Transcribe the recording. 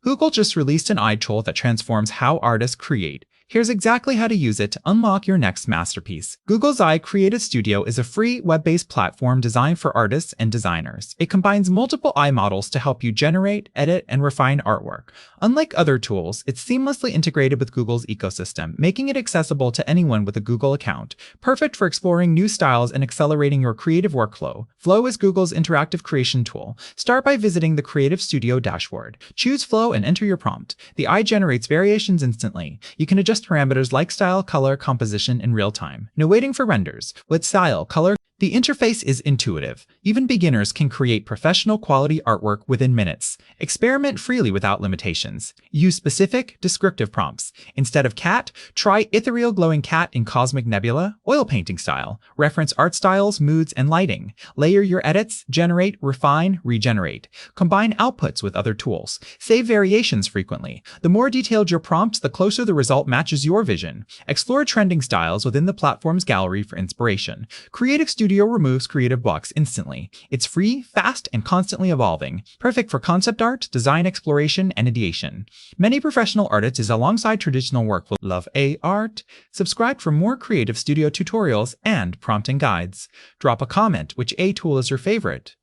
Google just released an AI tool that transforms how artists create. Here's exactly how to use it to unlock your next masterpiece. Google's AI Creative Studio is a free web-based platform designed for artists and designers. It combines multiple AI models to help you generate, edit, and refine artwork. Unlike other tools, it's seamlessly integrated with Google's ecosystem, making it accessible to anyone with a Google account. Perfect for exploring new styles and accelerating your creative workflow. Flow is Google's interactive creation tool. Start by visiting the Creative Studio dashboard. Choose Flow and enter your prompt. The AI generates variations instantly. You can adjust parameters like style, color, composition in real time. No waiting for renders. With style, color, the interface is intuitive. Even beginners can create professional quality artwork within minutes. Experiment freely without limitations. Use specific, descriptive prompts. Instead of cat, try ethereal glowing cat in cosmic nebula, oil painting style. Reference art styles, moods, and lighting. Layer your edits, generate, refine, regenerate. Combine outputs with other tools. Save variations frequently. The more detailed your prompts, the closer the result matches your vision. Explore trending styles within the platform's gallery for inspiration. Creative Studio removes creative blocks instantly. It's free, fast, and constantly evolving. Perfect for concept art, design exploration, and ideation. Many professional artists alongside traditional work will love AI art. Subscribe for more Creative Studio tutorials and prompting guides. Drop a comment which AI tool is your favorite.